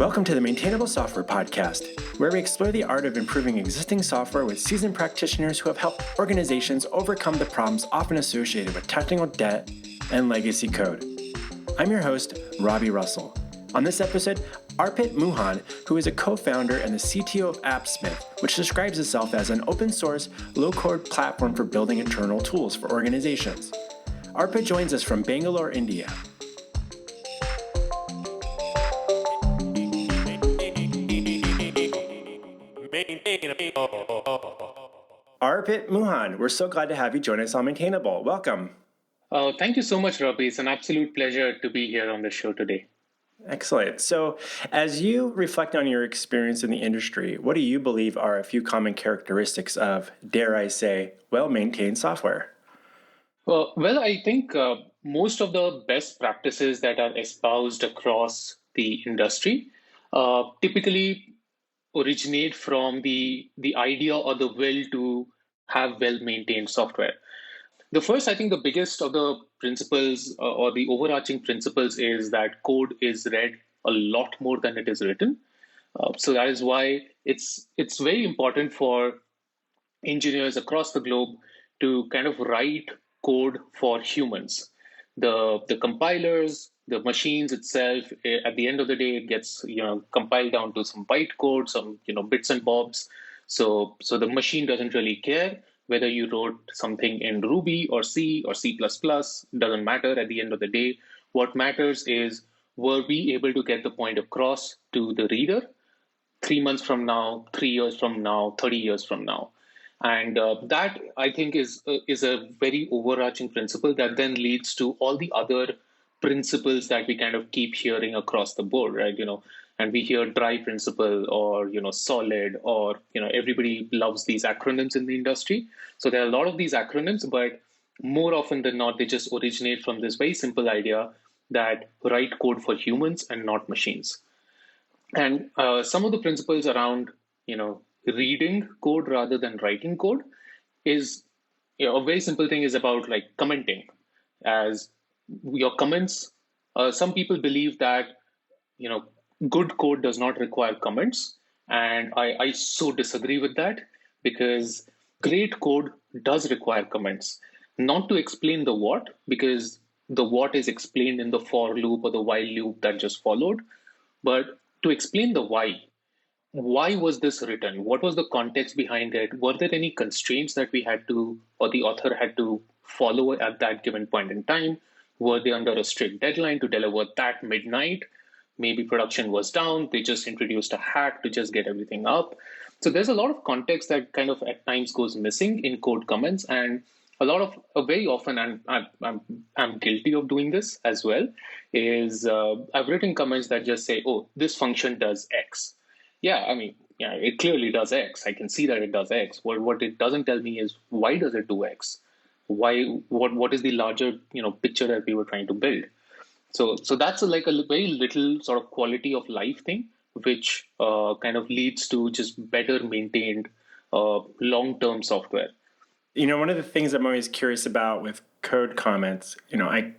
Welcome to the Maintainable Software Podcast, where we explore the art of improving existing software with seasoned practitioners who have helped organizations overcome the problems often associated with technical debt and legacy code. I'm your host, Robby Russell. On this episode, Arpit Mohan, who is a co-founder and the CTO of Appsmith, which describes itself as an open-source, low-code platform for building internal tools for organizations. Arpit joins us from Bangalore, India. Arpit Mohan, we're so glad to have you join us on Maintainable. Welcome. Thank you so much, Robby. It's an absolute pleasure to be here on the show today. Excellent. So, as you reflect on your experience in the industry, what do you believe are a few common characteristics of, dare I say, well-maintained software? Well, I think most of the best practices that are espoused across the industry typically originate from the idea or the will to have well-maintained software. The first, I think the biggest of the principles or the overarching principles is that code is read a lot more than it is written. So that is why it's very important for engineers across the globe to kind of write code for humans. The compilers, the machines itself, at the end of the day, it gets compiled down to some bytecode, some bits and bobs. So the machine doesn't really care whether you wrote something in Ruby or C or C++, doesn't matter at the end of the day. What matters is, were we able to get the point across to the reader 3 months from now, 3 years from now, 30 years from now? And that, I think, is a very overarching principle that then leads to all the other principles that we kind of keep hearing across the board, right? And we hear dry principle or solid, or everybody loves these acronyms in the industry. So there are a lot of these acronyms, but more often than not, they just originate from this very simple idea that write code for humans and not machines. And some of the principles around reading code rather than writing code is a very simple thing, is about like commenting. As your comments, some people believe that good code does not require comments, and I so disagree with that, because great code does require comments, not to explain the what, because the what is explained in the for loop or the while loop that just followed, but to explain the why. Why was this written? What was the context behind it? Were there any constraints that we had to, or the author had to follow at that given point in time? Were they under a strict deadline to deliver that midnight? Maybe production was down. They just introduced a hack to just get everything up. So there's a lot of context that kind of at times goes missing in code comments, and a lot of very often, and I'm guilty of doing this as well, is I've written comments that just say, "Oh, this function does X." Yeah, it clearly does X. I can see that it does X. What it doesn't tell me is, why does it do X? Why? What is the larger picture that we were trying to build? So that's a very little sort of quality of life thing, which kind of leads to just better maintained long-term software. One of the things I'm always curious about with code comments, I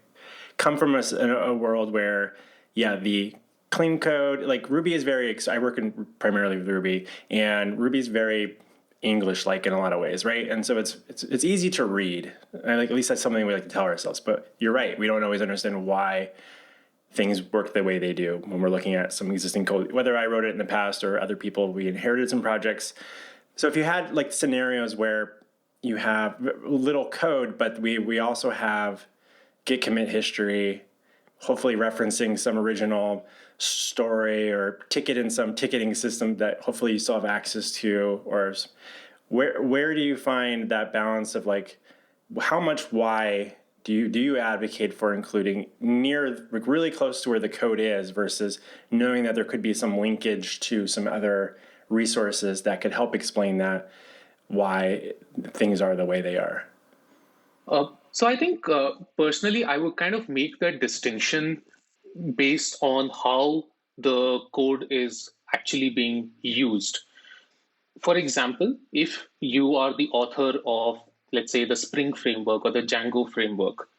come from a world where, the clean code, like Ruby is I work primarily with Ruby, and Ruby is very English-like in a lot of ways, right? And so it's easy to read. At least that's something we like to tell ourselves. But you're right, we don't always understand why things work the way they do when we're looking at some existing code, whether I wrote it in the past or other people, we inherited some projects. So if you had like scenarios where you have little code, but we also have git commit history, hopefully referencing some original story or ticket in some ticketing system that hopefully you still have access to, or where do you find that balance of like, how much why do you advocate for including near, really close to where the code is, versus knowing that there could be some linkage to some other resources that could help explain that, why things are the way they are? So I think personally, I would kind of make that distinction based on how the code is actually being used. For example, if you are the author of, let's say, the Spring framework or the Django framework,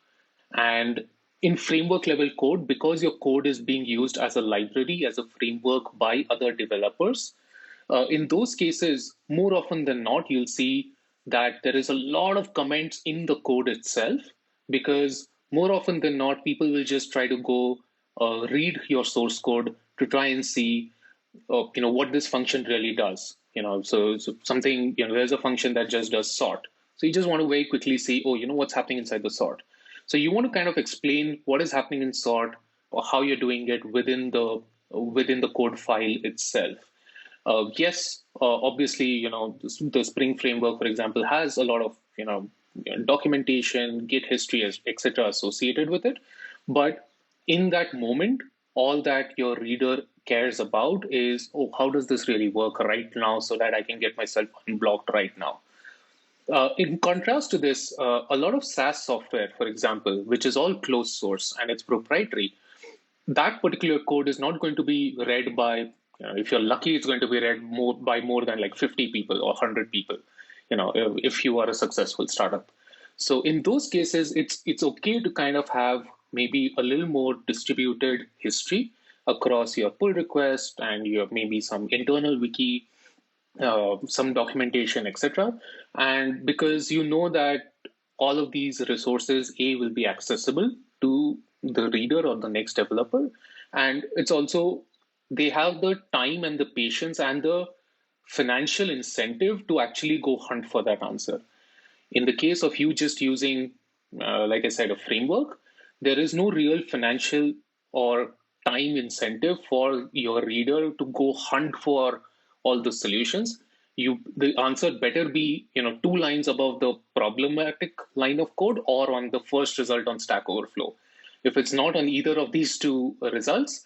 and In framework level code, because your code is being used as a library, as a framework by other developers, in those cases, more often than not, you'll see that there is a lot of comments in the code itself, because more often than not, people will just try to go read your source code to try and see what this function really does. So something, there's a function that just does sort. So you just want to very quickly see, what's happening inside the sort. So you want to kind of explain what is happening in sort, or how you're doing it within the code file itself. Yes, obviously, the Spring framework, for example, has a lot of documentation, Git history, etc., associated with it. But in that moment, all that your reader cares about is, oh, how does this really work right now, so that I can get myself unblocked right now. In contrast to this, a lot of SaaS software, for example, which is all closed source and it's proprietary, that particular code is not going to be read by, if you're lucky, it's going to be read by more than like 50 people or 100 people, if you are a successful startup. So in those cases, it's okay to kind of have maybe a little more distributed history across your pull request and your maybe some internal wiki, some documentation, etc. And because you know that all of these resources, will be accessible to the reader or the next developer. And it's also, they have the time and the patience and the financial incentive to actually go hunt for that answer. In the case of you just using, like I said, a framework, there is no real financial or time incentive for your reader to go hunt for all the solutions. The answer better be, two lines above the problematic line of code or on the first result on Stack Overflow. If it's not on either of these two results,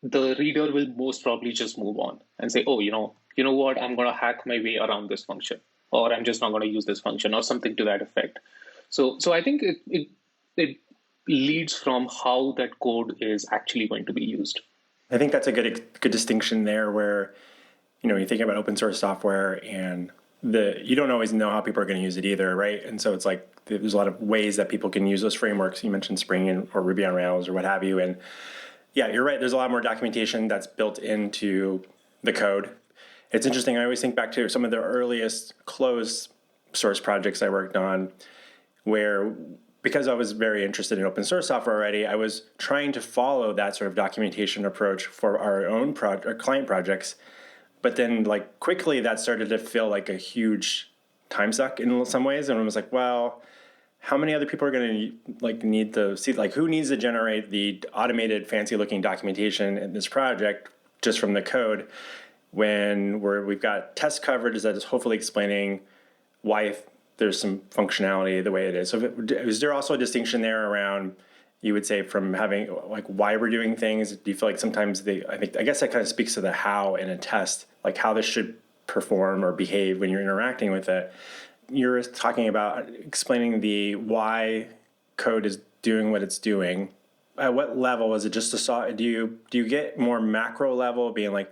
the reader will most probably just move on and say, oh, what, I'm going to hack my way around this function, or I'm just not going to use this function, or something to that effect. So I think it leads from how that code is actually going to be used. I think that's a good distinction there, where you're thinking about open source software, and you don't always know how people are going to use it either, right? And so it's like there's a lot of ways that people can use those frameworks. You mentioned Spring or Ruby on Rails or what have you, and yeah, you're right. There's a lot more documentation that's built into the code. It's interesting. I always think back to some of the earliest closed source projects I worked on, where because I was very interested in open source software already, I was trying to follow that sort of documentation approach for our own our client projects. But then, like, quickly that started to feel like a huge time suck in some ways, and I was like, well, how many other people are going to need to see, who needs to generate the automated, fancy-looking documentation in this project just from the code, when we've got test coverage that is hopefully explaining why there's some functionality the way it is. So is there also a distinction there around, you would say, from having why we're doing things? Do you feel like sometimes I guess that kind of speaks to the how in a test, like how this should perform or behave when you're interacting with it? You're talking about explaining the why code is doing what it's doing. At what level is it? Just do you get more macro level, being like,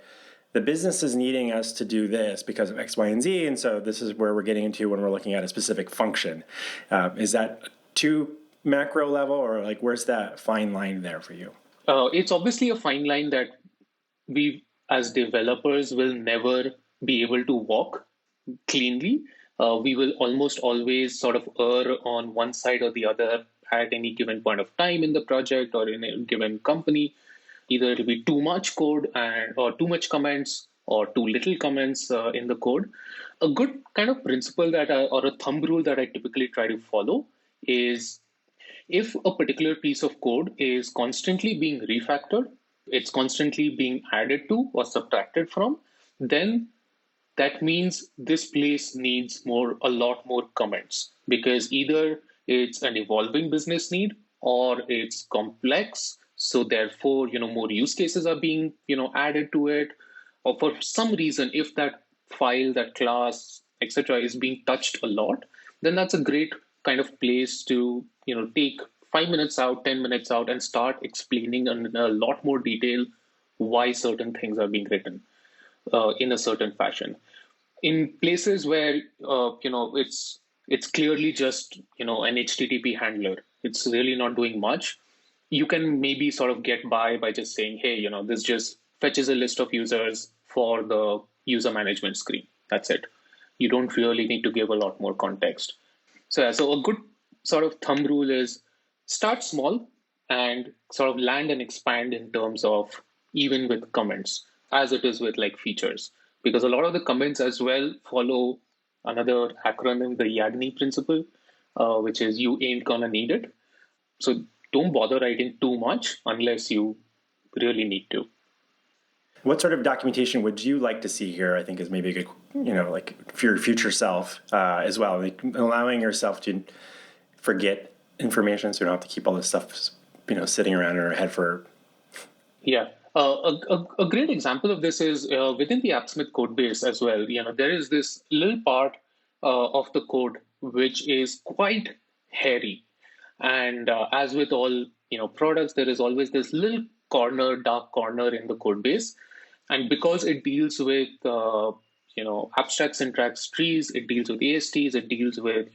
the business is needing us to do this because of X, Y, and Z, and so this is where we're getting into when we're looking at a specific function? Is that too macro level, or where's that fine line there for you? It's obviously a fine line that we as developers will never be able to walk cleanly. We will almost always sort of err on one side or the other at any given point of time in the project or in a given company. Either it'll be too much code or too much comments or too little comments in the code. A good kind of principle or a thumb rule that I typically try to follow is, if a particular piece of code is constantly being refactored, it's constantly being added to or subtracted from, then that means this place needs a lot more comments, because either it's an evolving business need or it's complex. So therefore, more use cases are being, added to it, or for some reason, if that file, that class, etc., is being touched a lot, then that's a great kind of place to, take 5 minutes out, 10 minutes out, and start explaining in a lot more detail why certain things are being written in a certain fashion. In places where it's clearly just an HTTP handler, it's really not doing much. you can maybe sort of get by just saying, hey, this just fetches a list of users for the user management screen. That's it. You don't really need to give a lot more context. So, yeah, so a good sort of thumb rule is start small and sort of land and expand in terms of even with comments, as it is with like features. Because a lot of the comments as well follow another acronym, the Yagni principle, which is you ain't gonna need it. So don't bother writing too much unless you really need to. What sort of documentation would you like to see here? I think is maybe a good, like for your future self as well, like allowing yourself to forget information, so you don't have to keep all this stuff, sitting around in our head for. Yeah. A great example of this is within the AppSmith code base as well. There is this little part of the code which is quite hairy, and as with all products, there is always this little corner, dark corner in the code base, and because it deals with abstract syntax trees, it deals with ASTs, it deals with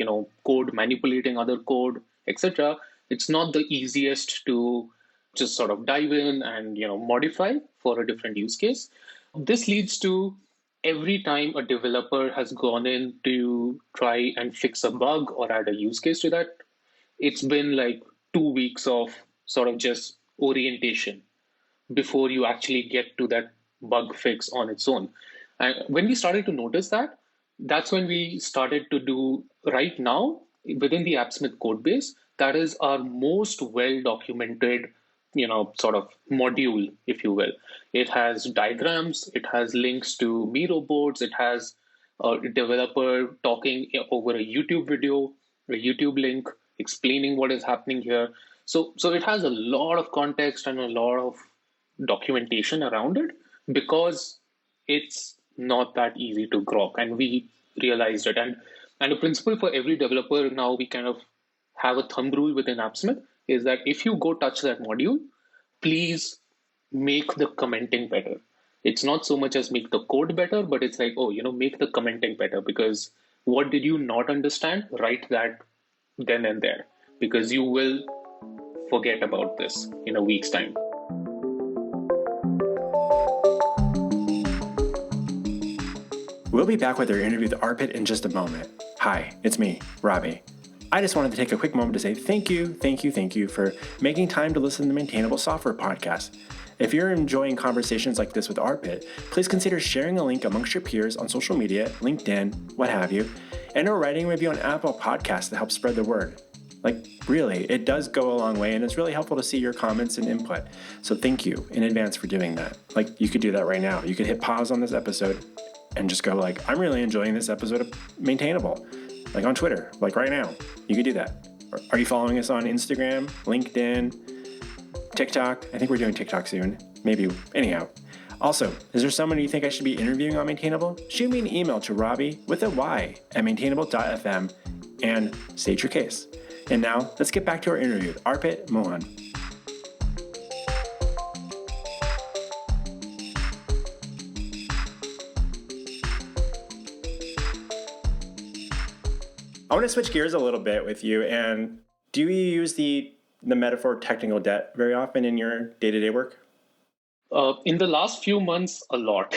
code manipulating other code, etc. It's not the easiest to just sort of dive in and modify for a different use case. This leads to every time a developer has gone in to try and fix a bug or add a use case to that, it's been like 2 weeks of sort of just orientation before you actually get to that bug fix on its own. And when we started to notice that, that's when we started to do right now within the AppSmith code base. That is our most well documented, sort of module, if you will. It has diagrams, it has links to Miro boards, it has a developer talking over a YouTube video, a YouTube link explaining what is happening here. So it has a lot of context and a lot of documentation around it because it's not that easy to grok, and we realized it. And the principle for every developer now, we kind of have a thumb rule within AppSmith, is that if you go touch that module, please make the commenting better. It's not so much as make the code better, but it's like, make the commenting better, because what did you not understand? Write that then and there, because you will forget about this in a week's time. We'll be back with our interview with Arpit in just a moment. Hi, it's me, Robby. I just wanted to take a quick moment to say thank you for making time to listen to the Maintainable Software Podcast. If you're enjoying conversations like this with Arpit, please consider sharing a link amongst your peers on social media, LinkedIn, what have you, and or writing a review on Apple Podcasts to help spread the word. Like, really, it does go a long way, and it's really helpful to see your comments and input. So thank you in advance for doing that. Like, you could do that right now. You could hit pause on this episode and just go like, I'm really enjoying this episode of Maintainable, like on Twitter, like right now. You could do that. Are you following us on Instagram, LinkedIn, TikTok? I think we're doing TikTok soon. Maybe. Anyhow. Also, is there someone you think I should be interviewing on Maintainable? Shoot me an email to Robby with a Y at maintainable.fm and state your case. And now, let's get back to our interview with Arpit Mohan. I want to switch gears a little bit with you. And do you use the metaphor technical debt very often in your day-to-day work? In the last few months, a lot.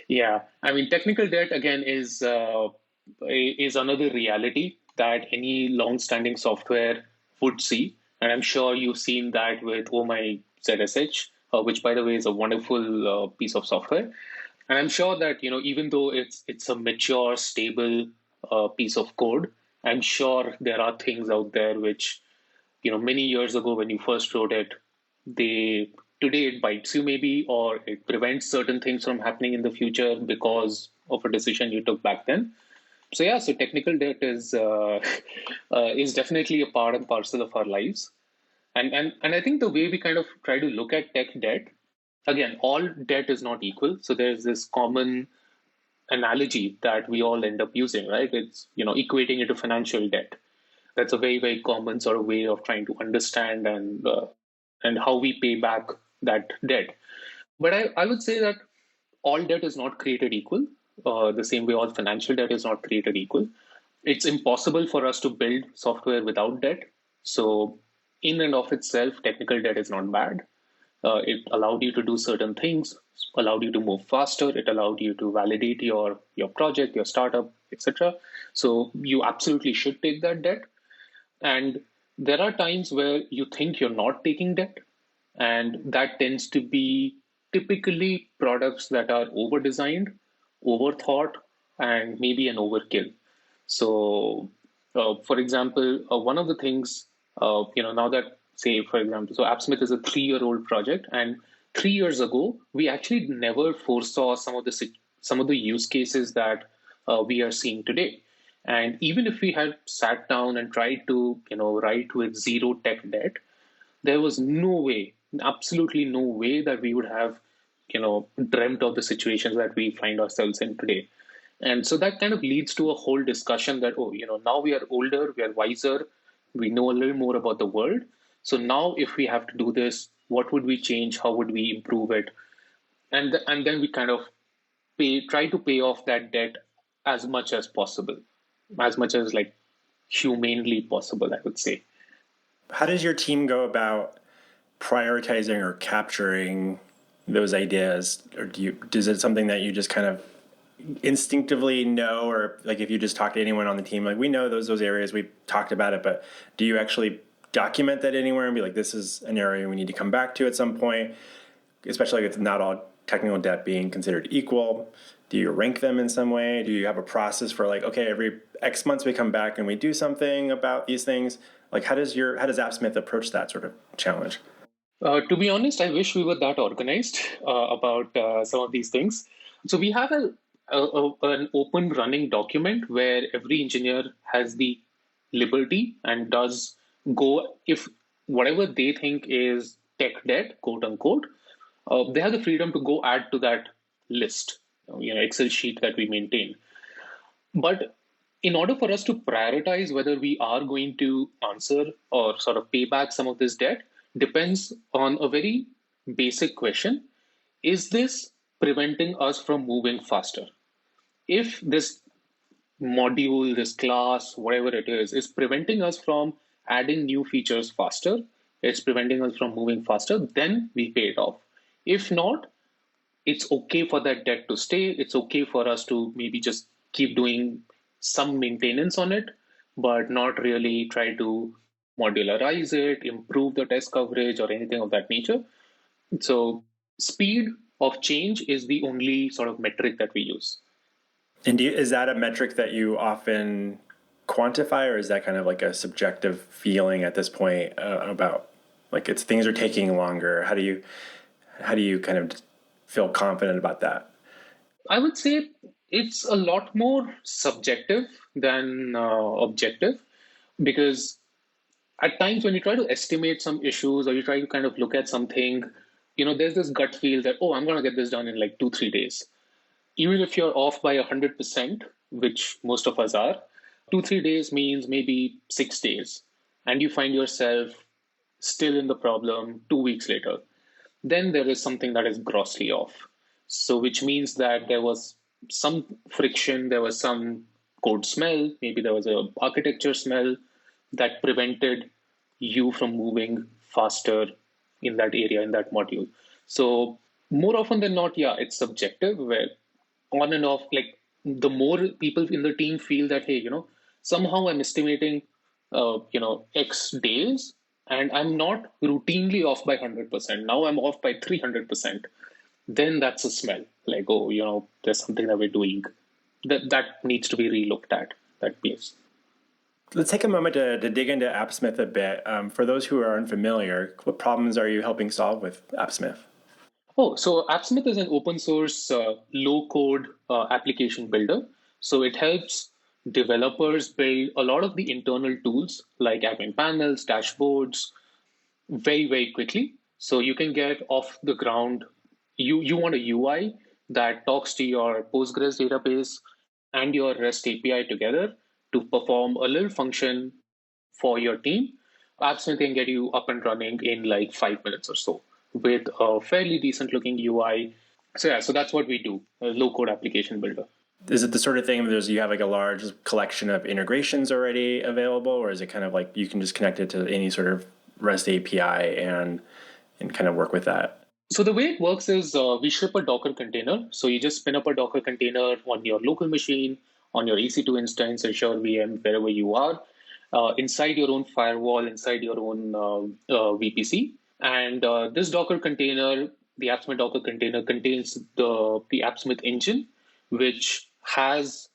Yeah, I mean, technical debt again is another reality that any long-standing software would see, and I'm sure you've seen that with Oh My ZSH, which by the way is a wonderful piece of software. And I'm sure that even though it's a mature, stable piece of code, I'm sure there are things out there which many years ago when you first wrote it, today it bites you maybe, or it prevents certain things from happening in the future because of a decision you took back then. So yeah, so technical debt is definitely a part and parcel of our lives. And I think the way we kind of try to look at tech debt, again, all debt is not equal. So there's this common analogy that we all end up using, right? It's equating it to financial debt. That's a very, very common sort of way of trying to understand and how we pay back that debt. But I would say that all debt is not created equal. The same way all financial debt is not created equal. It's impossible for us to build software without debt. So in and of itself, technical debt is not bad. It allowed you to do certain things, allowed you to move faster, it allowed you to validate your project, your startup, etc. So you absolutely should take that debt. And there are times where you think you're not taking debt, and that tends to be typically products that are over designed, overthought, and maybe an overkill. So, for example, one of the things, now that, say, for example, so AppSmith is a 3-year-old project, and 3 years ago, we actually never foresaw some of the use cases that we are seeing today. And even if we had sat down and tried to, write with zero tech debt, there was no way, absolutely no way that we would have, dreamt of the situations that we find ourselves in today. And so that kind of leads to a whole discussion that, oh, now we are older, we are wiser, we know a little more about the world. So now if we have to do this, what would we change? How would we improve it? And then we kind of try to pay off that debt as much as possible, as much as like humanely possible, I would say. How does your team go about prioritizing or capturing those ideas? Or is it something that you just kind of instinctively know, or like if you just talk to anyone on the team, like we know those areas, we've talked about it, but do you actually document that anywhere and be like, this is an area we need to come back to at some point, especially if not all technical debt being considered equal? Do you rank them in some way? Do you have a process for like, okay, every X months we come back and we do something about these things? Like how does AppSmith approach that sort of challenge? To be honest, I wish we were that organized about some of these things. So we have an open running document where every engineer has the liberty and does go, if whatever they think is tech debt, quote unquote, they have the freedom to go add to that list, Excel sheet that we maintain. But in order for us to prioritize whether we are going to answer or sort of pay back some of this debt, depends on a very basic question. Is this preventing us from moving faster? If this module, this class, whatever it is preventing us from adding new features faster, it's preventing us from moving faster, then we pay it off. If not, it's okay for that debt to stay. It's okay for us to maybe just keep doing some maintenance on it, but not really try to modularize it, improve the test coverage, or anything of that nature. So, speed of change is the only sort of metric that we use. And is that a metric that you often quantify, or is that kind of like a subjective feeling at this point about like it's things are taking longer? How do you kind of feel confident about that? I would say it's a lot more subjective than objective, because at times when you try to estimate some issues or you try to kind of look at something, there's this gut feel that, oh, I'm going to get this done in like 2-3 days. Even if you're off by 100%, which most of us are, 2-3 days means maybe 6 days, and you find yourself still in the problem 2 weeks later, then there is something that is grossly off. So, which means that there was some friction, there was some code smell, maybe there was a architecture smell that prevented you from moving faster in that area, in that module. So, more often than not, yeah, it's subjective, where on and off, like the more people in the team feel that, hey, somehow I'm estimating, X days, and I'm not routinely off by 100%. Now I'm off by 300%. Then that's a smell. Like, oh, there's something that we're doing that needs to be relooked at, that place. Let's take a moment to dig into AppSmith a bit. For those who are unfamiliar, what problems are you helping solve with AppSmith? Oh, so AppSmith is an open source low code application builder. So it helps developers build a lot of the internal tools like admin panels, dashboards, very, very quickly. So you can get off the ground. You want a UI that talks to your Postgres database and your REST API together to perform a little function for your team. AppSmith can get you up and running in like 5 minutes or so with a fairly decent looking UI. So yeah, so that's what we do, a low code application builder. Is it the sort of thing where you have like a large collection of integrations already available, or is it kind of like you can just connect it to any sort of REST API and kind of work with that? So the way it works is we ship a Docker container. So you just spin up a Docker container on your local machine, on your EC2 instance, Azure VM, wherever you are, inside your own firewall, inside your own VPC. And this Docker container, the AppSmith Docker container, contains the AppSmith engine, which has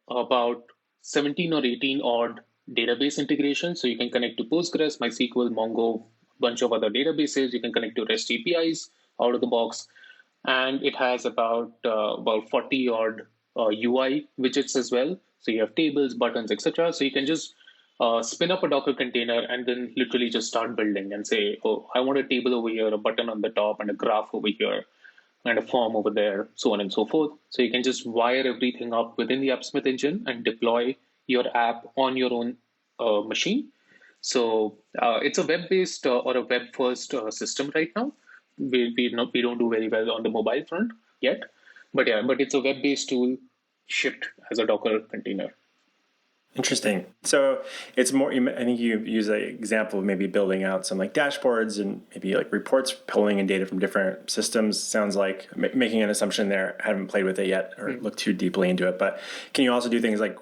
about 17 or 18 odd database integrations. So you can connect to Postgres, MySQL, Mongo, bunch of other databases. You can connect to REST APIs out of the box, and it has about 40 odd UI widgets as well. So you have tables, buttons, etc. So you can just spin up a Docker container and then literally just start building and say, oh, I want a table over here, a button on the top, and a graph over here, and a form over there, so on and so forth. So you can just wire everything up within the AppSmith engine and deploy your app on your own machine. So it's a web-based or a web-first system right now. We don't do very well on the mobile front yet, but it's a web-based tool shipped as a Docker container. Interesting. So it's more, I think you use an example of maybe building out some like dashboards and maybe like reports, pulling in data from different systems. Sounds like making an assumption there. I haven't played with it yet or looked too deeply into it, but can you also do things like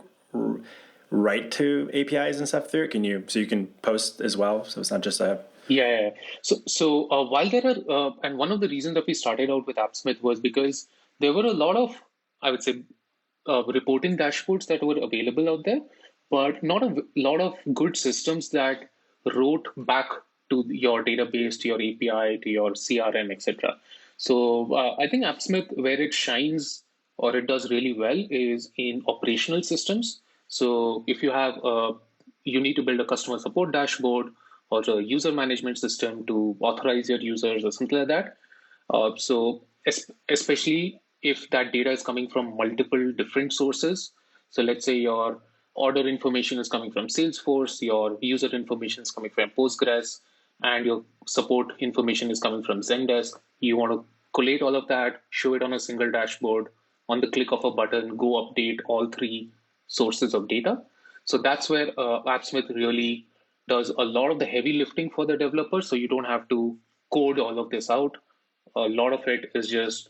write to APIs and stuff through it? So you can post as well. So it's not just a... Yeah. So while there are, and one of the reasons that we started out with AppSmith was because there were a lot of, I would say, reporting dashboards that were available out there, but not a lot of good systems that wrote back to your database, to your API, to your CRM, etc. So I think AppSmith, where it shines or it does really well, is in operational systems. So if you have you need to build a customer support dashboard or a user management system to authorize your users or something like that. So especially if that data is coming from multiple different sources. So let's say your order information is coming from Salesforce, your user information is coming from Postgres, and your support information is coming from Zendesk. You want to collate all of that, show it on a single dashboard, on the click of a button, go update all three sources of data. So that's where AppSmith really does a lot of the heavy lifting for the developer. So you don't have to code all of this out. A lot of it is just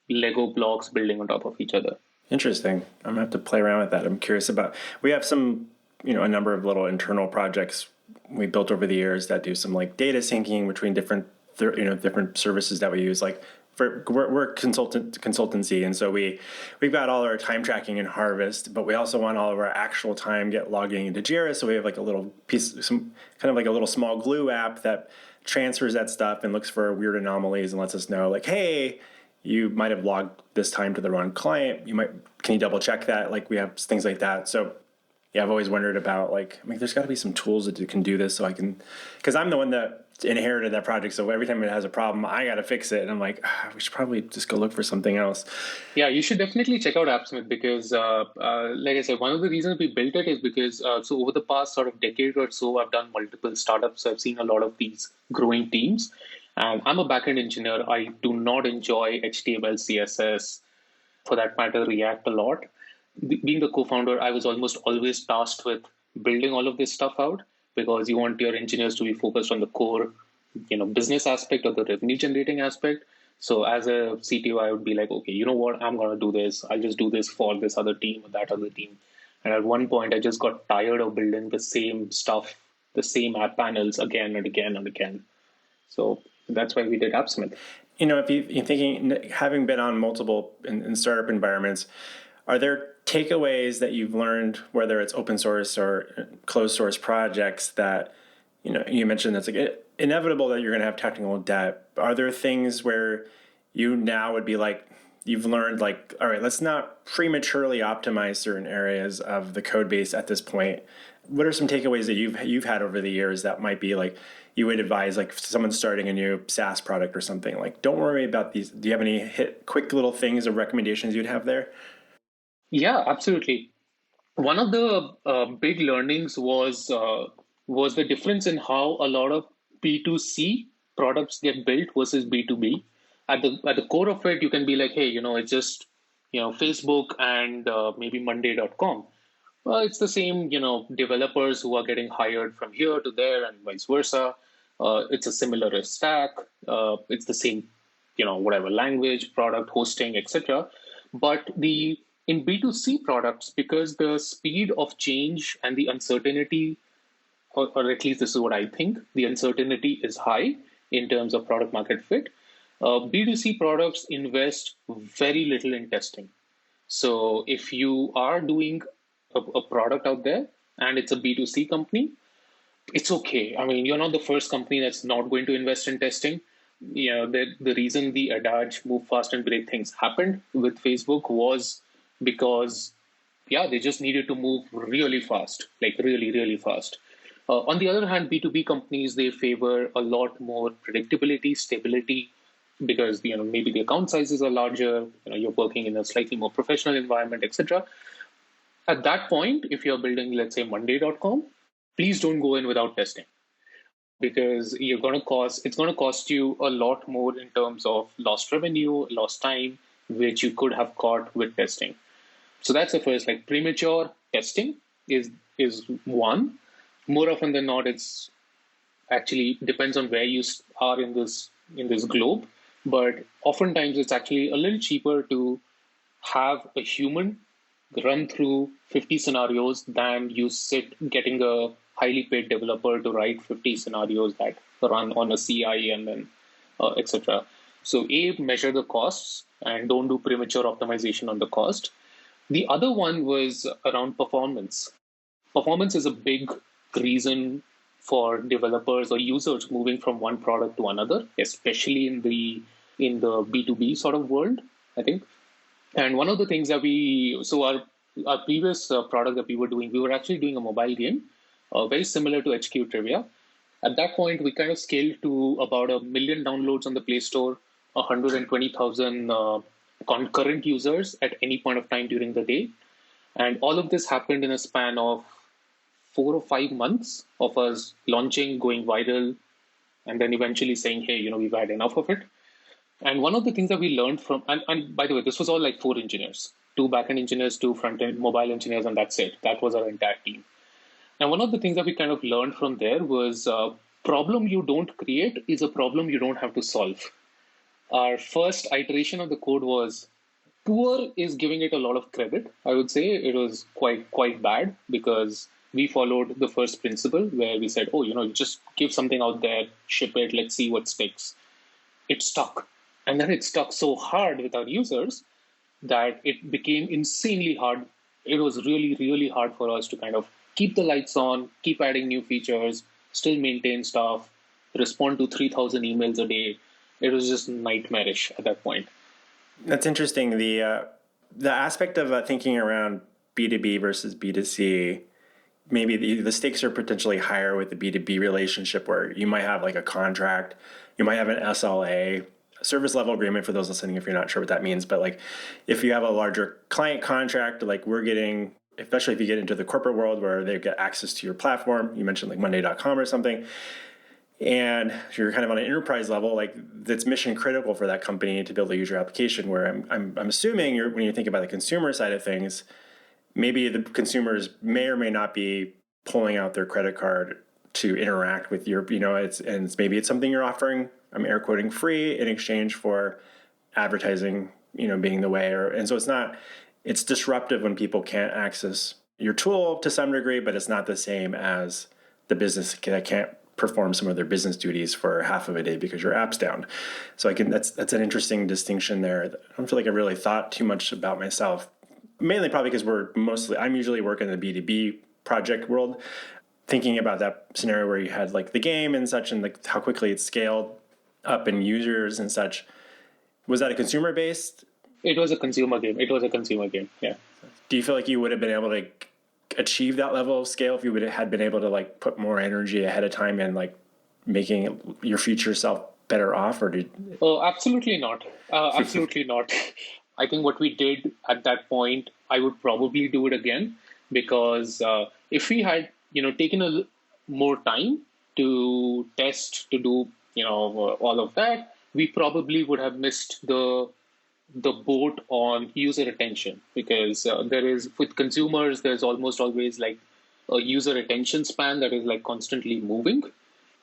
Lego blocks building on top of each other. Interesting. I'm gonna have to play around with that. I'm curious about. We have some, a number of little internal projects we built over the years that do some like data syncing between different services that we use. Like we're consultancy, and so we've got all our time tracking in Harvest, but we also want all of our actual time logging into Jira. So we have like a little piece, some kind of like a little small glue app that transfers that stuff and looks for weird anomalies and lets us know like, hey, you might have logged this time to the wrong client. Can you double check that? Like we have things like that. So yeah, I've always wondered about there's got to be some tools that can do this, so I can, because I'm the one that inherited that project. So every time it has a problem, I got to fix it, and I'm like, we should probably just go look for something else. Yeah, you should definitely check out AppSmith because, like I said, one of the reasons we built it is because so over the past sort of decade or so, I've done multiple startups. So I've seen a lot of these growing teams, and I'm a backend engineer. I do not enjoy HTML, CSS, for that matter, React a lot. Being the co-founder, I was almost always tasked with building all of this stuff out because you want your engineers to be focused on the core, business aspect or the revenue generating aspect. So as a CTO, I would be like, okay, you know what? I'm going to do this. I'll just do this for this other team or that other team. And at one point, I just got tired of building the same stuff, the same app panels again and again and again. So that's why we did AppSmith. If you're thinking, having been on multiple in startup environments, are there takeaways that you've learned, whether it's open source or closed source projects, that you mentioned that's like inevitable that you're going to have technical debt? Are there things where you now would be like, you've learned like, all right, let's not prematurely optimize certain areas of the code base at this point? What are some takeaways that you've had over the years that might be like you would advise like someone starting a new SaaS product or something? Like, don't worry about these. Do you have any quick little things or recommendations you'd have there? Yeah, absolutely. One of the big learnings was the difference in how a lot of B2C products get built versus B2B. At the core of it, you can be like, hey, it's just Facebook and maybe Monday.com. Well, it's the same, developers who are getting hired from here to there and vice versa. It's a similar stack. It's the same, whatever language, product, hosting, etc. But in B2C products, because the speed of change and the uncertainty, or at least this is what I think, the uncertainty is high in terms of product market fit. B2C products invest very little in testing. So if you are doing a product out there and it's a B2C company, it's okay. I mean, you're not the first company that's not going to invest in testing. The reason the adage move fast and break things happened with Facebook was because, yeah, they just needed to move really fast, like really, really fast. On the other hand, B2B companies, they favor a lot more predictability, stability, because maybe the account sizes are larger, you're working in a slightly more professional environment, etc. At that point, if you're building, let's say, Monday.com, please don't go in without testing, because it's going to cost you a lot more in terms of lost revenue, lost time, which you could have caught with testing. So that's the first, like premature testing is one. More often than not, it's actually depends on where you are in this globe, but oftentimes it's actually a little cheaper to have a human run through 50 scenarios than you sit getting a highly paid developer to write 50 scenarios that run on a CI and then etc. So measure the costs and don't do premature optimization on the cost. The other one was around performance. Performance is a big reason for developers or users moving from one product to another, especially in the B2B sort of world, I think. And one of the things that our previous product that we were actually doing a mobile game, very similar to HQ Trivia. At that point, we kind of scaled to about 1 million downloads on the Play Store, 120,000 concurrent users at any point of time during the day. And all of this happened in a span of 4 or 5 months of us launching, going viral, and then eventually saying, hey, we've had enough of it. And one of the things that we learned from, and by the way, this was all like 4 engineers, 2 backend engineers, 2 front-end mobile engineers, and that's it. That was our entire team. And one of the things that we kind of learned from there was problem you don't create is a problem you don't have to solve. Our first iteration of the code was poor is giving it a lot of credit. I would say it was quite bad, because we followed the first principle where we said, just give something out there, ship it, let's see what sticks. It stuck. And then it stuck so hard with our users that it became insanely hard. It was really, really hard for us to kind of keep the lights on, keep adding new features, still maintain stuff, respond to 3,000 emails a day. It was just nightmarish at that point. That's interesting. The aspect of thinking around B2B versus B2C, maybe the stakes are potentially higher with the B2B relationship, where you might have like a contract, you might have an SLA, service level agreement, for those listening, if you're not sure what that means. But like if you have a larger client contract, like we're getting, especially if you get into the corporate world where they get access to your platform, you mentioned like Monday.com or something, and you're kind of on an enterprise level, like that's mission critical for that company to be able to use your application. Where I'm assuming when you think about the consumer side of things, maybe the consumers may or may not be pulling out their credit card to interact with your, maybe it's something you're offering, I'm air quoting, free in exchange for advertising, being the way, and so it's disruptive when people can't access your tool to some degree, but it's not the same as the business that can't perform some of their business duties for half of a day because your app's down. So that's an interesting distinction there. I don't feel like I really thought too much about myself, mainly probably because I'm usually working in the B2B project world, thinking about that scenario where you had like the game and such, and like how quickly it scaled up in users and such. Was that a consumer based? It was a consumer game. Yeah. Do you feel like you would have been able to achieve that level of scale if you had been able to like put more energy ahead of time and like making your future self better off, or did? Oh, absolutely not. Absolutely not. I think what we did at that point, I would probably do it again, because if we had, taken more time to test, to do, all of that, we probably would have missed the boat on user attention, because with consumers, there's almost always like a user attention span that is like constantly moving.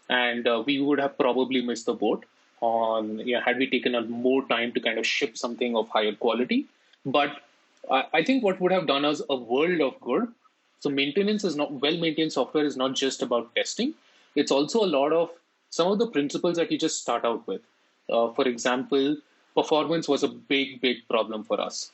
and we would have probably missed the boat on, had we taken a more time to kind of ship something of higher quality. But I think what would have done us a world of good. So maintenance is not well maintained software is not just about testing. It's also a lot of some of the principles that you just start out with. For example, performance was a big problem for us.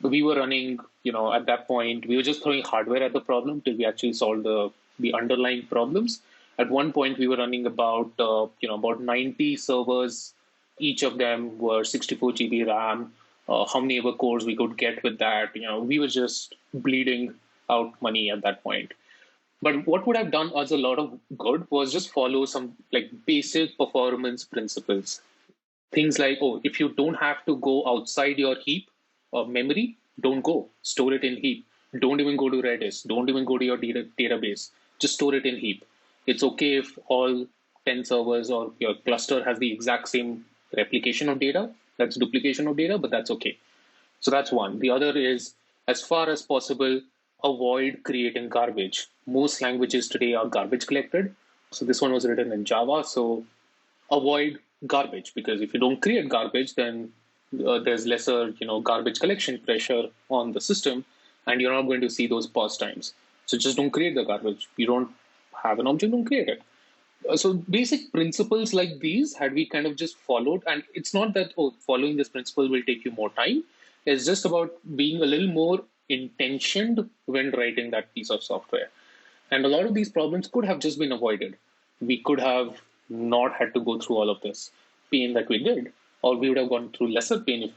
We were running, at that point, we were just throwing hardware at the problem till we actually solved the underlying problems. At one point, we were running about 90 servers. Each of them were 64 GB RAM. How many ever cores we could get with that? We were just bleeding out money at that point. But what would have done us a lot of good was just follow some like basic performance principles. Things like, oh, if you don't have to go outside your heap of memory, don't go. Store it in heap. Don't even go to Redis. Don't even go to your database. Just store it in heap. It's okay if all 10 servers or your cluster has the exact same replication of data. That's duplication of data, but that's okay. So that's one. The other is, as far as possible, avoid creating garbage. Most languages today are garbage collected. So this one was written in Java. So avoid garbage, because if you don't create garbage, then there's lesser garbage collection pressure on the system, and you're not going to see those pause times. So just don't create the garbage. You don't have an object, don't create it. So basic principles like these, had we kind of just followed, and it's not that following this principle will take you more time. It's just about being a little more intentioned when writing that piece of software. And a lot of these problems could have just been avoided. We could have not had to go through all of this pain that we did, or we would have gone through lesser pain.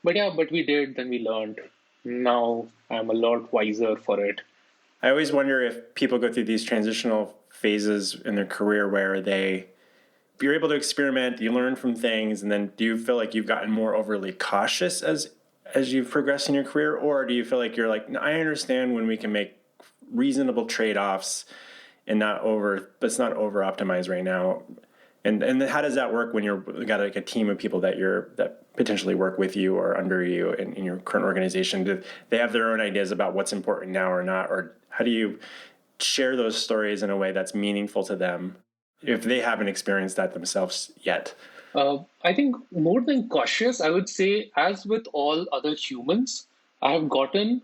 But we did, then we learned. Now I'm a lot wiser for it. I always wonder if people go through these transitional phases in their career where you're able to experiment, you learn from things, and then do you feel like you've gotten more overly cautious as you've progressed in your career, or do you feel like you're like, I understand when we can make reasonable trade-offs and let's not over optimize right now? And how does that work when you've got like a team of people that potentially work with you or under you in your current organization? Do they have their own ideas about what's important now or not? Or how do you share those stories in a way that's meaningful to them if they haven't experienced that themselves yet? I think more than cautious, I would say, as with all other humans, I have gotten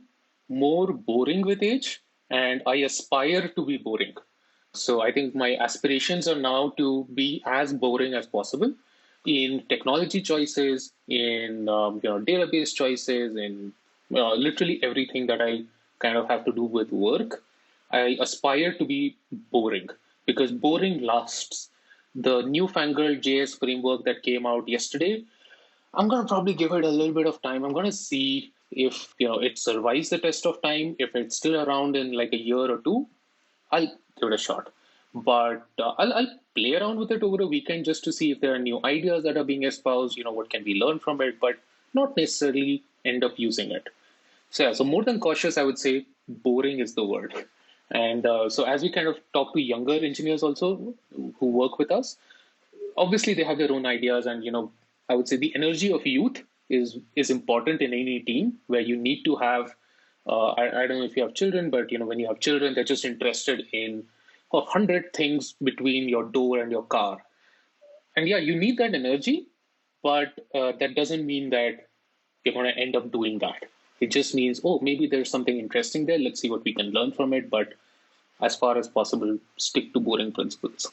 more boring with age, and I aspire to be boring. So I think my aspirations are now to be as boring as possible in technology choices, in database choices, in literally everything that I kind of have to do with work. I aspire to be boring, because boring lasts. The newfangled JS framework that came out yesterday, I'm going to probably give it a little bit of time. I'm going to see if it survives the test of time. If it's still around in like a year or two, I'll give it a shot. But I'll play around with it over a weekend just to see if there are new ideas that are being espoused, what can we learn from it, but not necessarily end up using it. So yeah, so more than cautious, I would say boring is the word. And so as we kind of talk to younger engineers also who work with us, obviously they have their own ideas, and I would say the energy of youth is important in any team, where you need to have I don't know if you have children, but when you have children, they're just interested in 100 things between your door and your car. And yeah, you need that energy, but that doesn't mean that you're going to end up doing that. It just means, maybe there's something interesting there. Let's see what we can learn from it. But as far as possible, stick to boring principles.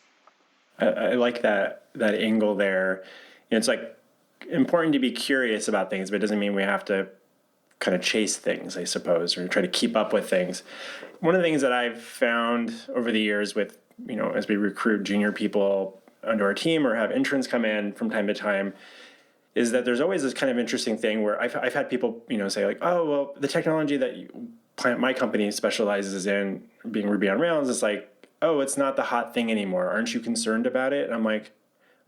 I like that angle there. It's like important to be curious about things, but it doesn't mean we have to kind of chase things, I suppose, or try to keep up with things. One of the things that I've found over the years with, as we recruit junior people onto our team or have interns come in from time to time, is that there's always this kind of interesting thing where I've had people, say like, oh, well, the technology that my company specializes in, being Ruby on Rails, is like, oh, it's not the hot thing anymore. Aren't you concerned about it? And I'm like,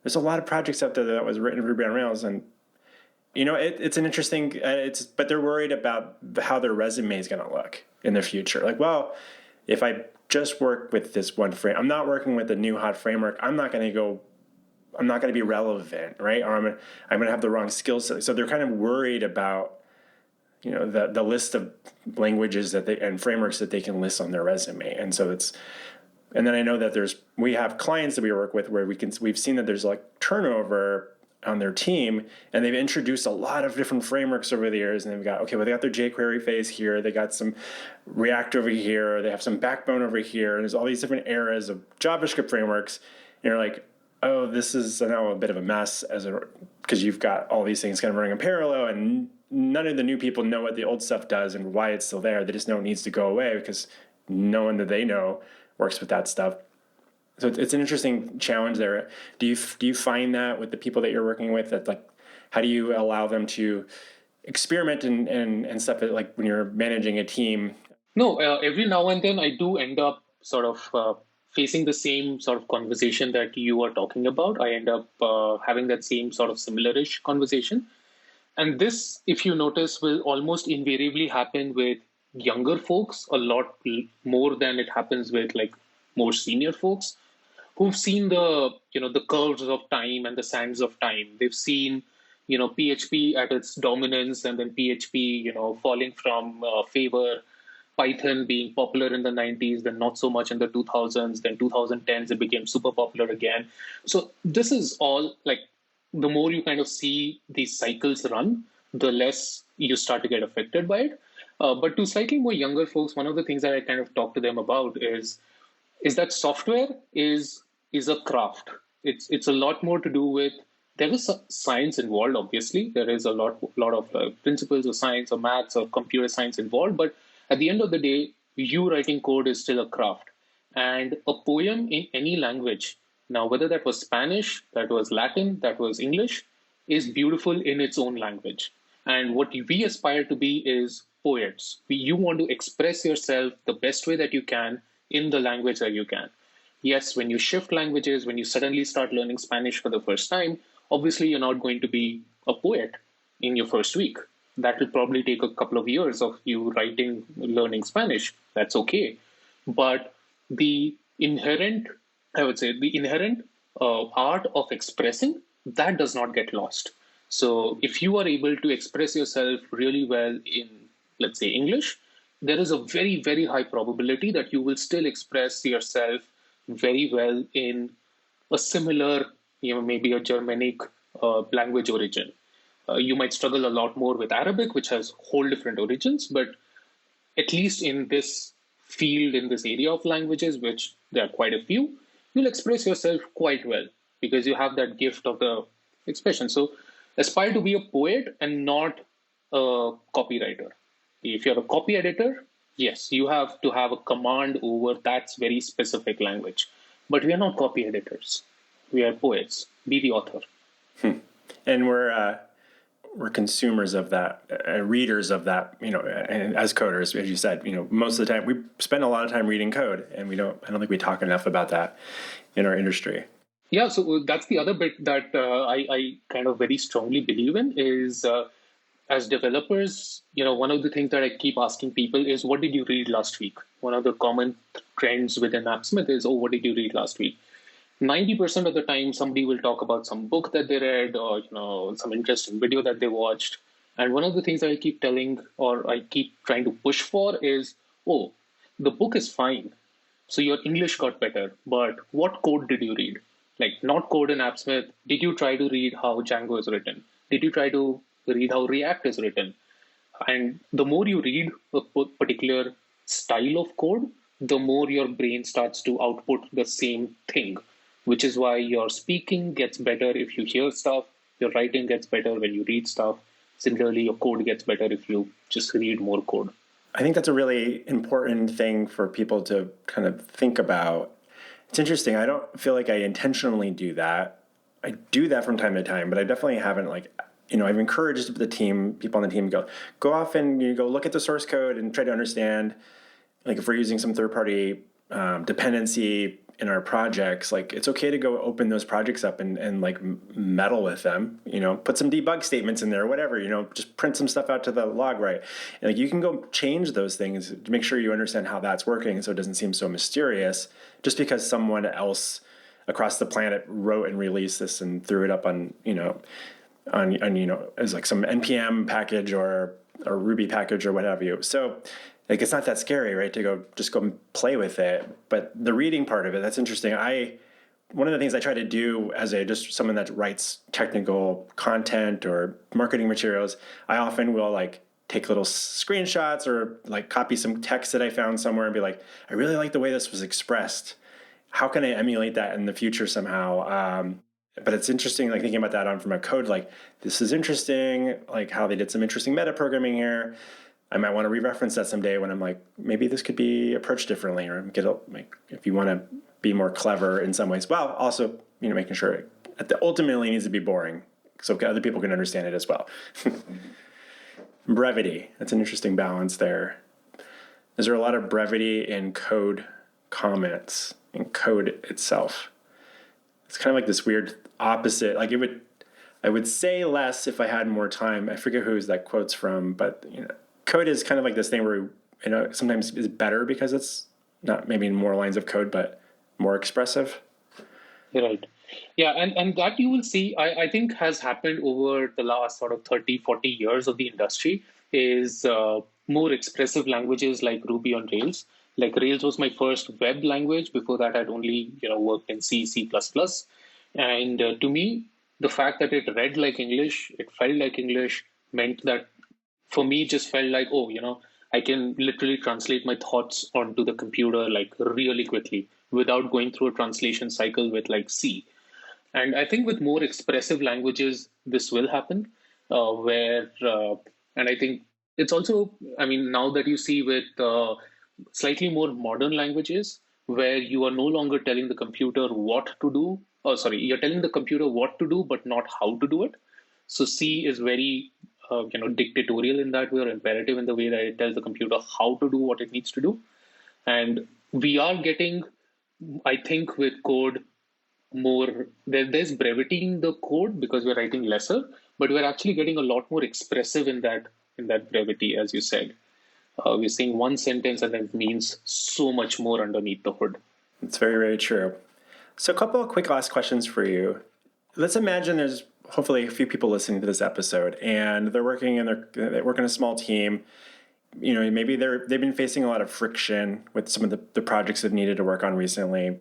there's a lot of projects out there that was written in Ruby on Rails, and it's an interesting, but they're worried about how their resume is going to look in the future. Like, well, if I just work with this one frame, I'm not working with the new hot framework, I'm not going to be relevant, right? Or I'm going to have the wrong skill set. So they're kind of worried about, the list of languages and frameworks that they can list on their resume. And so And then I know that we have clients that we work with where we've seen that there's like turnover on their team, and they've introduced a lot of different frameworks over the years, and they've got, okay, well, they got their jQuery phase here, they got some React over here, they have some Backbone over here, and there's all these different eras of JavaScript frameworks, and you're like, oh, this is now a bit of a mess because you've got all these things kind of running in parallel, and none of the new people know what the old stuff does and why it's still there. They just know it needs to go away because no one that they know works with that stuff. So it's an interesting challenge there. Do you find that with the people that you're working with, that like, how do you allow them to experiment and stuff, that, like when you're managing a team? No, every now and then I do end up sort of facing the same sort of conversation that you are talking about. I end up having that same sort of similar-ish conversation. And this, if you notice, will almost invariably happen with younger folks a lot more than it happens with like more senior folks who've seen the curves of time and the sands of time. They've seen PHP at its dominance, and then PHP falling from favor, Python being popular in the 90s, then not so much in the 2000s, then 2010s it became super popular again. So this is all like, the more you kind of see these cycles run, the less you start to get affected by it. But to slightly more younger folks, one of the things that I kind of talk to them about is that software is a craft. It's a lot more to do with, there is science involved, obviously. There is a lot of principles of science or maths or computer science involved. But at the end of the day, you writing code is still a craft. And a poem in any language, now whether that was Spanish, that was Latin, that was English, is beautiful in its own language. And what we aspire to be is poets. You want to express yourself the best way that you can in the language that you can. Yes, when you shift languages, when you suddenly start learning Spanish for the first time, obviously you're not going to be a poet in your first week. That will probably take a couple of years of you learning Spanish. That's okay. But the inherent art of expressing, that does not get lost. So if you are able to express yourself really well in, let's say, English, there is a very, very high probability that you will still express yourself very well in a similar, maybe a Germanic language origin. You might struggle a lot more with Arabic, which has whole different origins, but at least in this field, in this area of languages, which there are quite a few, you'll express yourself quite well because you have that gift of the expression. So aspire to be a poet and not a copywriter. If you're a copy editor, yes, you have to have a command over that very specific language. But we are not copy editors. We are poets. Be the author. And we're consumers of that, readers of that, and as coders, as you said, most of the time we spend a lot of time reading code, and I don't think we talk enough about that in our industry. Yeah, so that's the other bit that I kind of very strongly believe in is as developers, one of the things that I keep asking people is, what did you read last week? One of the common trends within AppSmith is, oh, what did you read last week? 90% of the time, somebody will talk about some book that they read or some interesting video that they watched. And one of the things that I keep telling or I keep trying to push for is, oh, the book is fine. So your English got better, but what code did you read? Like, not code in AppSmith. Did you try to read how Django is written? Did you try to read how React is written? And the more you read a particular style of code, the more your brain starts to output the same thing, which is why your speaking gets better if you hear stuff, your writing gets better when you read stuff. Similarly, your code gets better if you just read more code. I think that's a really important thing for people to kind of think about. It's interesting. I don't feel like I intentionally do that. I do that from time to time, but I definitely haven't I've encouraged people on the team go off and go look at the source code and try to understand, like if we're using some third-party dependency in our projects, like it's okay to go open those projects up and like meddle with them, put some debug statements in there, or whatever, just print some stuff out to the log, right? And like you can go change those things to make sure you understand how that's working so it doesn't seem so mysterious just because someone else across the planet wrote and released this and threw it up on as like some NPM package or Ruby package or what have you. So like it's not that scary, right? To just go and play with it. But the reading part of it, that's interesting. One of the things I try to do as just someone that writes technical content or marketing materials, I often will like take little screenshots or like copy some text that I found somewhere and be like, I really like the way this was expressed. How can I emulate that in the future somehow? But it's interesting, like thinking about that on from a code, like this is interesting, like how they did some interesting meta programming here. I might want to re-reference that someday when I'm like, maybe this could be approached differently, or like if you want to be more clever in some ways, while also making sure it ultimately needs to be boring so other people can understand it as well. Brevity, that's an interesting balance there. Is there a lot of brevity in code comments, in code itself? It's kind of like this weird opposite. Like I would say less if I had more time. I forget who's that quote's from, but code is kind of like this thing where sometimes is better because it's not maybe in more lines of code, but more expressive. You're right. Yeah, and that you will see, I think has happened over the last sort of 30, 40 years of the industry is more expressive languages like Ruby on Rails. Like Rails was my first web language. Before that, I'd only worked in C, C++. And to me, the fact that it read like English, it felt like English, meant that for me, it just felt like, I can literally translate my thoughts onto the computer like really quickly without going through a translation cycle with like C. And I think with more expressive languages, this will happen, and I think it's also, I mean, now that you see with slightly more modern languages, where you are no longer telling the computer what to do. Oh, sorry, you're telling the computer what to do, but not how to do it. So C is very, dictatorial in that way, or imperative in the way that it tells the computer how to do what it needs to do. And we are getting, I think, with code there's brevity in the code because we're writing lesser, but we're actually getting a lot more expressive in that brevity, as you said. We're saying one sentence and then it means so much more underneath the hood. It's very, very true. So a couple of quick last questions for you. Let's imagine there's hopefully a few people listening to this episode and they work in a small team. Maybe they've been facing a lot of friction with some of the projects they've needed to work on recently.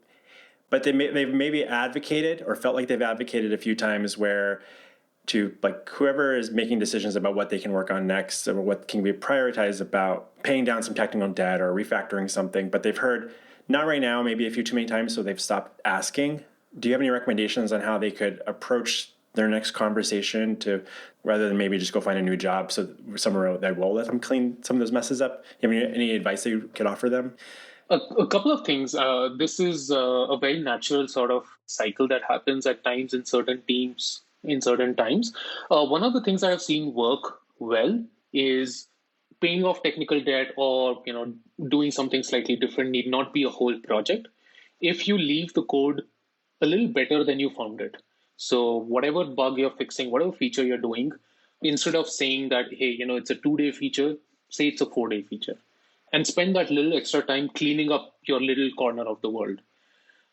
But they've maybe advocated or felt like they've advocated a few times where to like whoever is making decisions about what they can work on next or what can be prioritized about paying down some technical debt or refactoring something, but they've heard not right now, maybe a few too many times, so they've stopped asking. Do you have any recommendations on how they could approach their next conversation to rather than maybe just go find a new job so somewhere that will let them clean some of those messes up? Do you have any advice that you could offer them? A couple of things. This is a very natural sort of cycle that happens at times in certain teams in certain times. One of the things I have seen work well is paying off technical debt or doing something slightly different need not be a whole project. If you leave the code a little better than you found it. So whatever bug you're fixing, whatever feature you're doing, instead of saying that, hey, it's a 2-day feature, say it's a 4-day feature and spend that little extra time cleaning up your little corner of the world.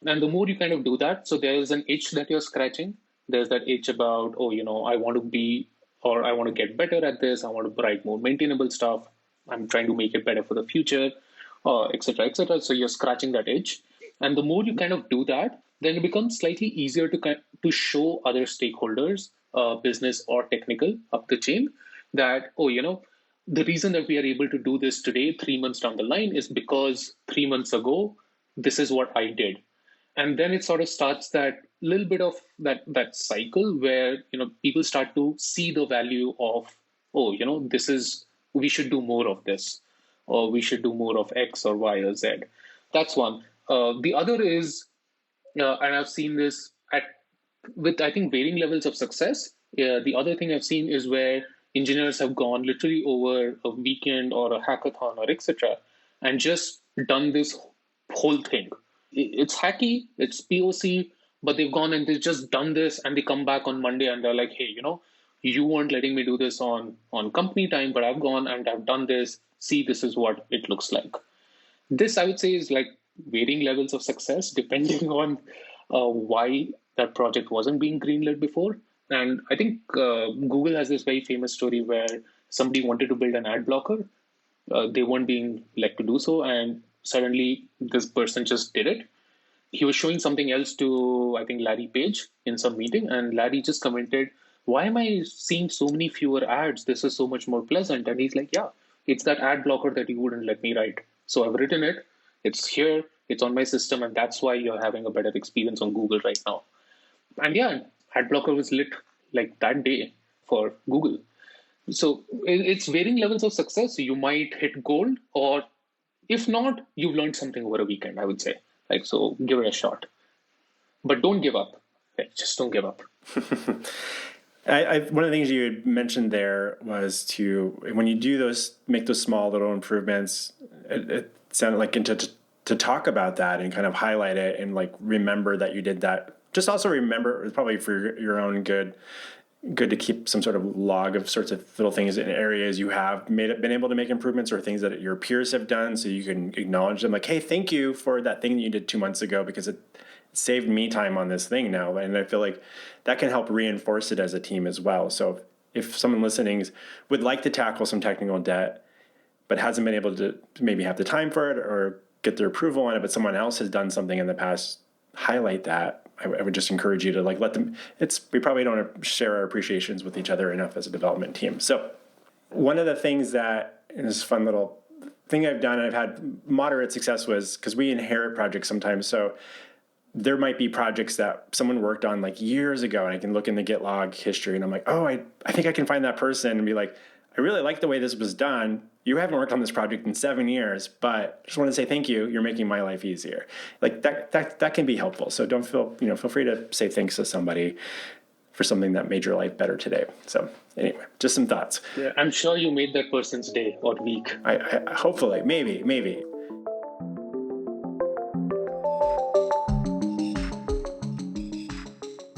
And the more you kind of do that, so there's an itch that you're scratching. There's that itch about, I want to be, or I want to get better at this. I want to write more maintainable stuff. I'm trying to make it better for the future, et cetera, et cetera. So you're scratching that itch. And the more you kind of do that, then it becomes slightly easier to show other stakeholders, business or technical up the chain, that, the reason that we are able to do this today, 3 months down the line, is because 3 months ago, this is what I did. And then it sort of starts that little bit of that cycle where people start to see the value of, we should do more of this, or we should do more of X or Y or Z. That's one. The other is, and I've seen this with I think varying levels of success. The other thing I've seen is where engineers have gone literally over a weekend or a hackathon or etc. and just done this whole thing. It's hacky, it's POC, but they've gone and they've just done this, and they come back on Monday and they're like, hey, you weren't letting me do this on company time, but I've gone and I've done this. See, this is what it looks like. This, I would say, is like varying levels of success depending on why that project wasn't being greenlit before. And I think Google has this very famous story where somebody wanted to build an ad blocker, They weren't being let to do so, and suddenly this person just did it. He was showing something else to, I think, Larry Page in some meeting, and Larry just commented, "Why am I seeing so many fewer ads? This is so much more pleasant." And he's like, "Yeah, it's that ad blocker that you wouldn't let me write. So I've written it. It's here. It's on my system, and that's why you're having a better experience on Google right now." And yeah, ad blocker was lit like that day for Google. So it's varying levels of success. You might hit gold, or if not, you've learned something over a weekend, I would say. Like, so give it a shot. But don't give up. Like, just don't give up. One of the things you had mentioned there was when you do make those small little improvements, it sounded like to talk about that and kind of highlight it and like remember that you did that. Just also remember, probably for your own good to keep some sort of log of sorts of little things in areas you have been able to make improvements, or things that your peers have done, so you can acknowledge them, like, hey, thank you for that thing that you did 2 months ago, because it saved me time on this thing now. And I feel like that can help reinforce it as a team as well. So if someone listening would like to tackle some technical debt, but hasn't been able to maybe have the time for it or get their approval on it, but someone else has done something in the past, highlight that. I would just encourage you to like let them. We probably don't share our appreciations with each other enough as a development team. So one of the things that, and this fun little thing I've done, and I've had moderate success, was because we inherit projects sometimes. So there might be projects that someone worked on like years ago, and I can look in the Git log history and I'm like, oh, I think I can find that person and be like, I really like the way this was done. You haven't worked on this project in 7 years, but just want to say thank you. You're making my life easier. Like that can be helpful. So don't feel free to say thanks to somebody for something that made your life better today. So anyway, just some thoughts. Yeah, I'm sure you made that person's day or week. I hopefully, maybe.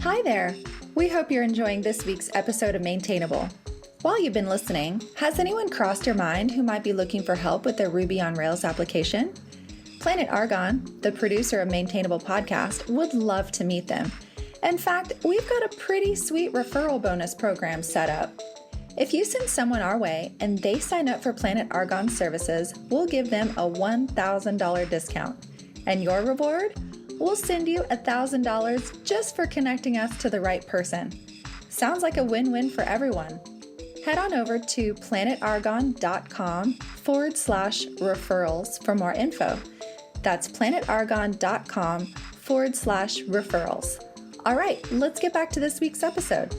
Hi there. We hope you're enjoying this week's episode of Maintainable. While you've been listening, has anyone crossed your mind who might be looking for help with their Ruby on Rails application? Planet Argon, the producer of Maintainable Podcast, would love to meet them. In fact, we've got a pretty sweet referral bonus program set up. If you send someone our way and they sign up for Planet Argon services, we'll give them a $1,000 discount. And your reward? We'll send you $1,000 just for connecting us to the right person. Sounds like a win-win for everyone. Head on over to planetargon.com/referrals for more info. That's planetargon.com/referrals. All right, let's get back to this week's episode.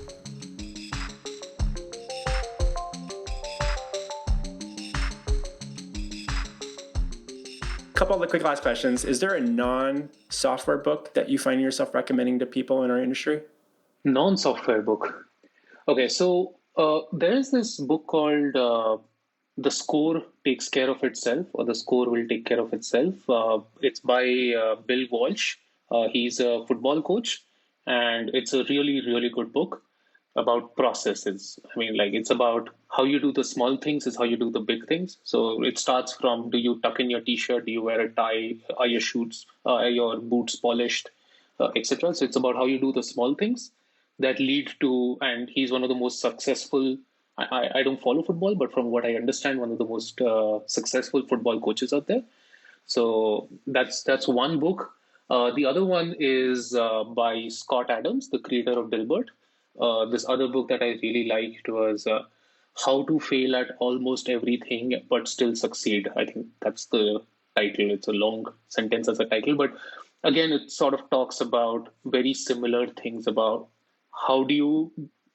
Couple of the quick last questions. Is there a non-software book that you find yourself recommending to people in our industry? Non-software book. Okay, so there's this book called The Score Takes Care of Itself, or The Score Will Take Care of Itself. It's by Bill Walsh. He's a football coach, and it's a really, really good book about processes. I mean, like, it's about how you do the small things is how you do the big things. So it starts from, do you tuck in your t-shirt? Do you wear a tie? Are your your boots polished, etc. So it's about how you do the small things that lead to, and he's one of the most successful, I don't follow football, but from what I understand, one of the most successful football coaches out there. So that's one book. The other one is by Scott Adams, the creator of Dilbert. This other book that I really liked was How to Fail at Almost Everything But Still Succeed. I think that's the title. It's a long sentence as a title, but again, it sort of talks about very similar things about how do you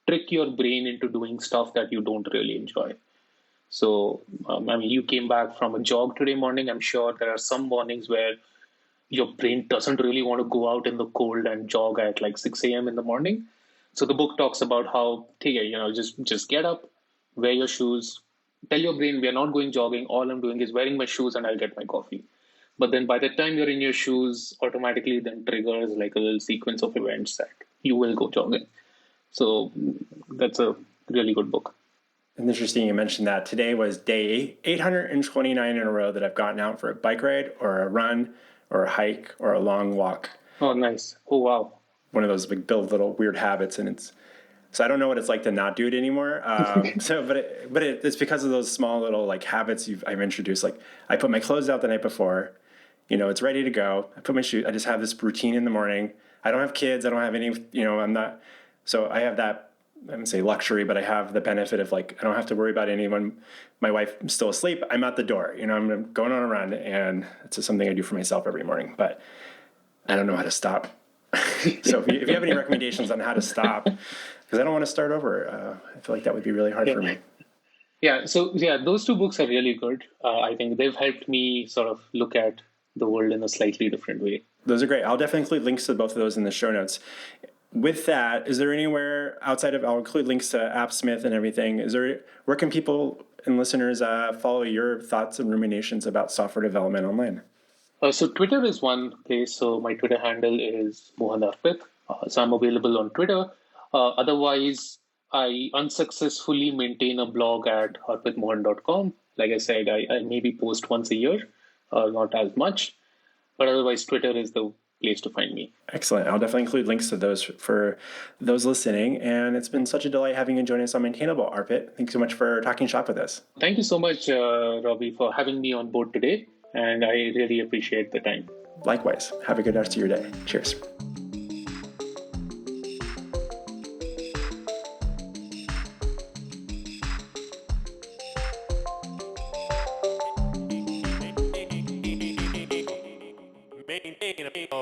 trick your brain into doing stuff that you don't really enjoy. So, I mean, you came back from a jog today morning. I'm sure there are some mornings where your brain doesn't really want to go out in the cold and jog at like 6 a.m. in the morning. So the book talks about how, just get up, wear your shoes, tell your brain we are not going jogging. All I'm doing is wearing my shoes and I'll get my coffee. But then by the time you're in your shoes, automatically then triggers like a little sequence of events that you will go jogging. So that's a really good book. And interesting you mentioned that. Today was day 829 in a row that I've gotten out for a bike ride or a run or a hike or a long walk. Oh, nice. Oh, wow. One of those big build little weird habits. And it's So I don't know what it's like to not do it anymore. It's because of those small little like habits I've introduced. Like I put my clothes out the night before, it's ready to go. I put my shoes. I just have this routine in the morning. I don't have kids. I don't have any. I'm not. So I have that. I wouldn't say luxury, but I have the benefit of like I don't have to worry about anyone. My wife's still asleep. I'm at the door. I'm going on a run, and it's just something I do for myself every morning. But I don't know how to stop. So if you have any recommendations on how to stop, because I don't want to start over, I feel like that would be really hard for me. Yeah. So those two books are really good. I think they've helped me sort of look at the world in a slightly different way. Those are great. I'll definitely include links to both of those in the show notes. With that, is there anywhere outside of, I'll include links to AppSmith and everything. Where can people and listeners follow your thoughts and ruminations about software development online? So Twitter is one place. So my Twitter handle is Mohan Arpit. So I'm available on Twitter. Otherwise, I unsuccessfully maintain a blog at arpitmohan.com. Like I said, I maybe post once a year, not as much. But otherwise, Twitter is the place to find me. Excellent. I'll definitely include links to those for those listening. And it's been such a delight having you join us on Maintainable, Arpit. Thanks so much for talking shop with us. Thank you so much, Robby, for having me on board today. And I really appreciate the time. Likewise. Have a good rest of your day. Cheers. Maintain a